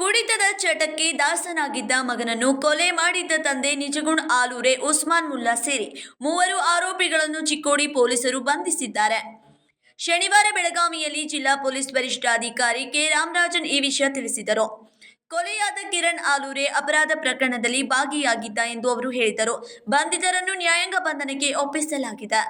ಕುಡಿತದ ಚಟಕ್ಕೆ ದಾಸನಾಗಿದ್ದ ಮಗನನ್ನು ಕೊಲೆ ಮಾಡಿದ್ದ ತಂದೆ ನಿಜಗುಣ್ ಆಲೂರೆ ಉಸ್ಮಾನ್ ಮುಲ್ಲಾ ಸೇರಿ ಮೂವರು ಆರೋಪಿಗಳನ್ನು ಚಿಕ್ಕೋಡಿ ಪೊಲೀಸರು ಬಂಧಿಸಿದ್ದಾರೆ. ಶನಿವಾರ ಬೆಳಗಾವಿಯಲ್ಲಿ ಜಿಲ್ಲಾ ಪೊಲೀಸ್ ವರಿಷ್ಠಾಧಿಕಾರಿ ಕೆ ರಾಮರಾಜನ್ ಈ ವಿಷಯ ತಿಳಿಸಿದರು. ಕೊಲೆಯಾದ ಕಿರಣ್ ಆಲೂರೆ ಅಪರಾಧ ಪ್ರಕರಣದಲ್ಲಿ ಭಾಗಿಯಾಗಿದ್ದ ಎಂದು ಅವರು ಹೇಳಿದರು. ಬಂಧಿತರನ್ನು ನ್ಯಾಯಾಂಗ ಬಂಧನಕ್ಕೆ ಒಪ್ಪಿಸಲಾಗಿದೆ.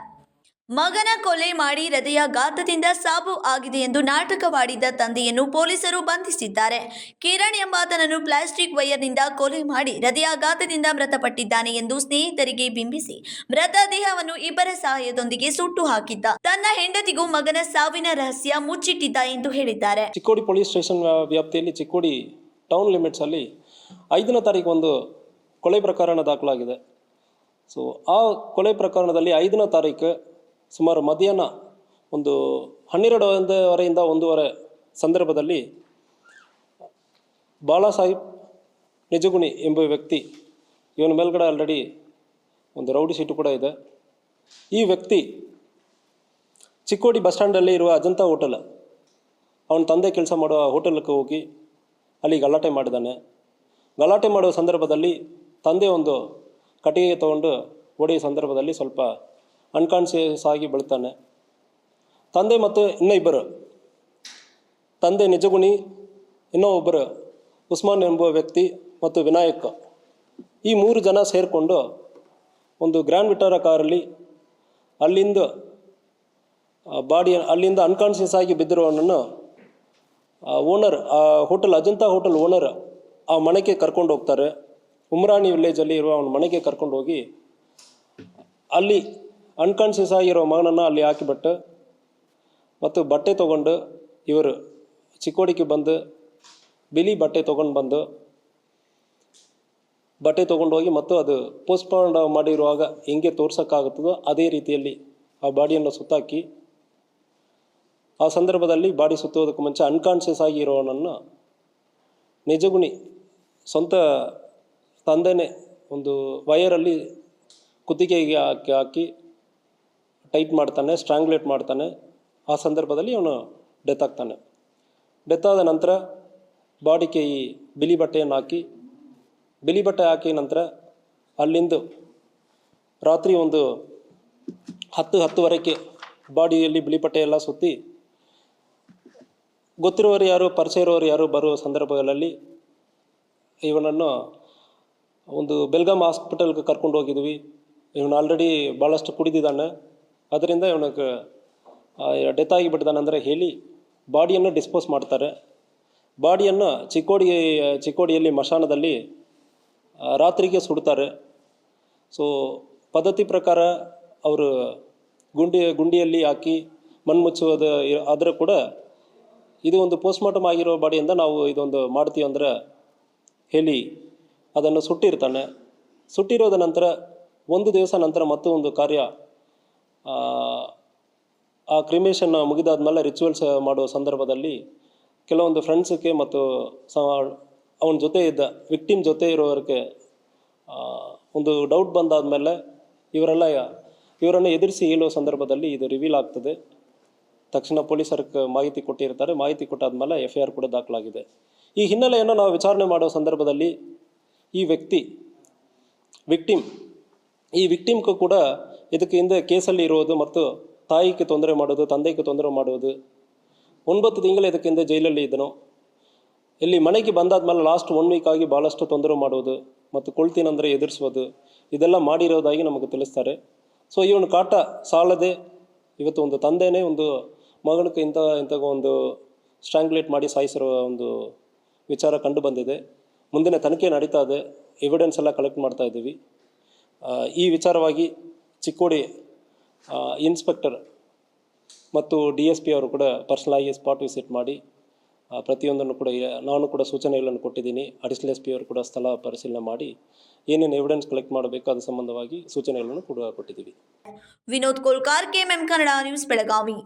ಮಗನ ಕೊಲೆ ಮಾಡಿ ಹೃದಯಾಘಾತದಿಂದ ಸಾವು ಆಗಿದೆ ಎಂದು ನಾಟಕವಾಡಿದ್ದ ತಂದೆಯನ್ನು ಪೊಲೀಸರು ಬಂಧಿಸಿದ್ದಾರೆ. ಕಿರಣ್ ಎಂಬಾತನನ್ನು ಪ್ಲಾಸ್ಟಿಕ್ ವೈರ್ನಿಂದ ಕೊಲೆ ಮಾಡಿ ಹೃದಯಾಘಾತದಿಂದ ಮೃತಪಟ್ಟಿದ್ದಾನೆ ಎಂದು ಸ್ನೇಹಿತರಿಗೆ ಬಿಂಬಿಸಿ ಮೃತದೇಹವನ್ನು ಇಬ್ಬರ ಸಹಾಯದೊಂದಿಗೆ ಸುಟ್ಟು ಹಾಕಿದ್ದ. ತನ್ನ ಹೆಂಡತಿಗೂ ಮಗನ ಸಾವಿನ ರಹಸ್ಯ ಮುಚ್ಚಿಟ್ಟಿದ್ದ ಎಂದು ಹೇಳಿದ್ದಾರೆ. ಚಿಕ್ಕೋಡಿ ಪೊಲೀಸ್ ಸ್ಟೇಷನ್ ವ್ಯಾಪ್ತಿಯಲ್ಲಿ ಚಿಕ್ಕೋಡಿ ಟೌನ್ ಲಿಮಿಟ್ಸ್ ಅಲ್ಲಿ 5ನೇ ತಾರೀಕು ಒಂದು ಕೊಲೆ ಪ್ರಕರಣ ದಾಖಲಾಗಿದೆ. ಸೊ ಆ ಕೊಲೆ ಪ್ರಕರಣದಲ್ಲಿ 5ನೇ ತಾರೀಕು ಸುಮಾರು ಮಧ್ಯಾಹ್ನ ಒಂದು 12:30 1:00 ಸಂದರ್ಭದಲ್ಲಿ ಬಾಳಾಸಾಹೇಬ್ ನಿಜಗುಣಿ ಎಂಬ ವ್ಯಕ್ತಿ, ಇವನ ಮೇಲ್ಗಡೆ ಆಲ್ರೆಡಿ ಒಂದು ರೌಡಿ ಶೀಟು ಕೂಡ ಇದೆ. ಈ ವ್ಯಕ್ತಿ ಚಿಕ್ಕೋಡಿ ಬಸ್ ಸ್ಟ್ಯಾಂಡಲ್ಲಿ ಇರುವ ಅಜಂತಾ ಹೋಟೆಲ್, ಅವನ ತಂದೆ ಕೆಲಸ ಮಾಡುವ ಹೋಟೆಲ್ಗೆ ಹೋಗಿ ಅಲ್ಲಿ ಗಲಾಟೆ ಮಾಡಿದ್ದಾನೆ. ಗಲಾಟೆ ಮಾಡುವ ಸಂದರ್ಭದಲ್ಲಿ ತಂದೆ ಒಂದು ಕಟ್ಟಿಗೆ ತೊಗೊಂಡು ಹೊಡೆಯುವ ಸಂದರ್ಭದಲ್ಲಿ ಸ್ವಲ್ಪ ಅನ್ಕಾನ್ಷಿಯಸ್ ಆಗಿ ಬೀಳ್ತಾನೆ. ತಂದೆ ಮತ್ತು ಇನ್ನೂ ಇಬ್ಬರು, ತಂದೆ ನಿಜಗುಣಿ, ಇನ್ನೂ ಒಬ್ಬರು ಉಸ್ಮಾನ್ ಎಂಬ ವ್ಯಕ್ತಿ ಮತ್ತು ವಿನಾಯಕ್, ಈ 3 ಜನ ಸೇರಿಕೊಂಡು ಒಂದು ಗ್ರ್ಯಾಂಡ್ ವಿಟಾರಾ ಕಾರಲ್ಲಿ ಅಲ್ಲಿಂದ ಅಲ್ಲಿಂದ ಅನ್ಕಾನ್ಷಿಯಸ್ ಆಗಿ ಬಿದ್ದಿರುವವನನ್ನು owner, hotel Ajanta hotel owner ಆ ಮನೆಗೆ ಕರ್ಕೊಂಡು ಹೋಗ್ತಾರೆ. ಉಮ್ರಾಣಿ ವಿಲೇಜಲ್ಲಿ ಇರುವ ಅವನ ಮನೆಗೆ ಕರ್ಕೊಂಡು ಹೋಗಿ ಅಲ್ಲಿ ಅನ್ಕಾನ್ಷಿಯಸ್ ಆಗಿರೋ ಮಗನನ್ನು ಅಲ್ಲಿ ಹಾಕಿಬಿಟ್ಟು ಮತ್ತು ಬಟ್ಟೆ ತೊಗೊಂಡು ಇವರು ಚಿಕ್ಕೋಡಿಗೆ ಬಂದು ಬಿಳಿ ಬಟ್ಟೆ ತೊಗೊಂಡು ಹೋಗಿ ಮತ್ತು ಅದು ಪೋಸ್ಟ್ಮಾರ್ಟಮ್ ಮಾಡಿರುವಾಗ ಹೆಂಗೆ ತೋರ್ಸೋಕ್ಕಾಗುತ್ತದೋ ಅದೇ ರೀತಿಯಲ್ಲಿ ಆ ಬಾಡಿಯನ್ನು ಸುತ್ತಾಕಿ ಆ ಸಂದರ್ಭದಲ್ಲಿ ಬಾಡಿ ಸುತ್ತೋದಕ್ಕೆ ಮುಂಚೆ ಅನ್ಕಾನ್ಷಿಯಸ್ ಆಗಿರೋನನ್ನು ನಿಜಗುಣಿ ಸ್ವಂತ ತಂದೆನೇ ಒಂದು ವಯರಲ್ಲಿ ಕುತ್ತಿಗೆಗೆ ಹಾಕಿ ಟೈಟ್ ಮಾಡ್ತಾನೆ, ಸ್ಟ್ರಾಂಗ್ಯುಲೇಟ್ ಮಾಡ್ತಾನೆ. ಆ ಸಂದರ್ಭದಲ್ಲಿ ಅವನು ಡೆತ್ ಆಗ್ತಾನೆ. ಡೆತ್ ಆದ ನಂತರ ಬಾಡಿಗೆ ಈ ಬಿಳಿ ಬಟ್ಟೆಯನ್ನು ಹಾಕಿ ನಂತರ ಅಲ್ಲಿಂದ ರಾತ್ರಿ ಒಂದು 10:10 ಬಾಡಿಯಲ್ಲಿ ಬಿಳಿ ಬಟ್ಟೆ ಎಲ್ಲ ಸುತ್ತಿ ಗೊತ್ತಿರೋರು ಯಾರು, ಪರಿಚಯ ಇರೋರು ಯಾರು ಬರುವ ಸಂದರ್ಭಗಳಲ್ಲಿ ಇವನನ್ನು ಒಂದು ಬೆಲ್ಗಾಮ್ ಹಾಸ್ಪಿಟಲ್ಗೆ ಕರ್ಕೊಂಡು ಹೋಗಿದ್ವಿ. ಇವನು ಆಲ್ರೆಡಿ ಭಾಳಷ್ಟು ಕುಡಿದಿದ್ದಾನೆ, ಅದರಿಂದ ಇವನಿಗೆ ಡೆತ್ ಆಗಿಬಿಟ್ಟಿದ್ದಾನೆ ಅಂದರೆ ಹೇಳಿ ಬಾಡಿಯನ್ನು ಡಿಸ್ಪೋಸ್ ಮಾಡ್ತಾರೆ. ಬಾಡಿಯನ್ನು ಚಿಕ್ಕೋಡಿಯಲ್ಲಿ ಮಶಾನದಲ್ಲಿ ರಾತ್ರಿಗೆ ಸುಡ್ತಾರೆ. ಸೊ ಪದ್ಧತಿ ಪ್ರಕಾರ ಅವರು ಗುಂಡಿಯಲ್ಲಿ ಹಾಕಿ ಮಣ್ಣು ಮುಚ್ಚುವುದು ಆದರೆ ಕೂಡ ಇದು ಒಂದು ಪೋಸ್ಟ್ಮಾರ್ಟಮ್ ಆಗಿರೋ ಬಾಡಿಯಿಂದ ನಾವು ಇದೊಂದು ಮಾಡ್ತೀವಿ ಅಂದರೆ ಹೇಳಿ ಅದನ್ನು ಸುಟ್ಟಿರ್ತಾನೆ. ಸುಟ್ಟಿರೋದ ನಂತರ ಒಂದು ದಿವಸ ನಂತರ ಮತ್ತೊಂದು ಕಾರ್ಯ, ಆ ಕ್ರಿಮೇಷನ್ ಮುಗಿದಾದ್ಮೇಲೆ ರಿಚುವಲ್ಸ್ ಮಾಡುವ ಸಂದರ್ಭದಲ್ಲಿ ಕೆಲವೊಂದು ಫ್ರೆಂಡ್ಸಕ್ಕೆ ಮತ್ತು ಅವನ ಜೊತೆ ಇದ್ದ ವಿಕ್ಟಿಮ್ ಜೊತೆ ಇರೋರಿಗೆ ಒಂದು ಡೌಟ್ ಬಂದಾದಮೇಲೆ ಇವರನ್ನು ಎದುರಿಸಿ ಹೇಳುವ ಸಂದರ್ಭದಲ್ಲಿ ಇದು ರಿವೀಲ್ ಆಗ್ತದೆ. ತಕ್ಷಣ ಪೊಲೀಸರಿಗೆ ಮಾಹಿತಿ ಕೊಟ್ಟಿರ್ತಾರೆ. ಮಾಹಿತಿ ಕೊಟ್ಟಾದ್ಮೇಲೆ FIR ಕೂಡ ದಾಖಲಾಗಿದೆ. ಈ ಹಿನ್ನೆಲೆಯನ್ನು ನಾವು ವಿಚಾರಣೆ ಮಾಡುವ ಸಂದರ್ಭದಲ್ಲಿ ಈ ವಿಕ್ಟಿಮ್ಗೂ ಕೂಡ ಇದಕ್ಕೆ ಹಿಂದೆ ಕೇಸಲ್ಲಿ ಇರೋದು ಮತ್ತು ತಾಯಿಗೆ ತೊಂದರೆ ಮಾಡೋದು, ತಂದೆಗೆ ತೊಂದರೆ ಮಾಡುವುದು, 9 ತಿಂಗಳು ಇದಕ್ಕೆ ಹಿಂದೆ ಜೈಲಲ್ಲಿ ಇದ್ದನು. ಇಲ್ಲಿ ಮನೆಗೆ ಬಂದಾದ್ಮೇಲೆ ಲಾಸ್ಟ್ 1 ವೀಕ್ ಆಗಿ ಭಾಳಷ್ಟು ತೊಂದರೆ ಮಾಡುವುದು ಮತ್ತು ಕೊಳ್ತೀನಂದರೆ ಎದುರಿಸೋದು, ಇದೆಲ್ಲ ಮಾಡಿರೋದಾಗಿ ನಮಗೆ ತಿಳಿಸ್ತಾರೆ. ಸೊ ಇವನು ಕಾಟ ಸಾಲದೆ ಇವತ್ತು ಒಂದು ತಂದೆನೇ ಒಂದು ಮಗನಿಗೆ ಇಂಥ ಒಂದು ಸ್ಟ್ರಾಂಗ್ಯುಲೇಟ್ ಮಾಡಿ ಸಾಯಿಸಿರೋ ಒಂದು ವಿಚಾರ ಕಂಡು ಬಂದಿದೆ. ಮುಂದಿನ ತನಿಖೆ ನಡೀತಾ ಇದೆ, ಎವಿಡೆನ್ಸ್ ಎಲ್ಲ ಕಲೆಕ್ಟ್ ಮಾಡ್ತಾ ಇದ್ದೀವಿ. ಈ ವಿಚಾರವಾಗಿ ಚಿಕ್ಕೋಡಿ ಇನ್ಸ್ಪೆಕ್ಟರ್ ಮತ್ತು DSP ಅವರು ಕೂಡ ಪರ್ಸನಲಾಗಿ ಸ್ಪಾಟ್ ವಿಸಿಟ್ ಮಾಡಿ ಪ್ರತಿಯೊಂದನ್ನು ಕೂಡ ನಾನು ಕೂಡ ಸೂಚನೆಗಳನ್ನು ಕೊಟ್ಟಿದ್ದೀನಿ. ಅಡಿಷನಲ್ SP ಅವರು ಕೂಡ ಸ್ಥಳ ಪರಿಶೀಲನೆ ಮಾಡಿ ಏನೇನು ಎವಿಡೆನ್ಸ್ ಕಲೆಕ್ಟ್ ಮಾಡಬೇಕು ಅದರ ಸಂಬಂಧವಾಗಿ ಸೂಚನೆಗಳನ್ನು ಕೂಡ ಕೊಟ್ಟಿದ್ದೀವಿ. Vinod Kolkar, KMM Kannada news, Belagavi.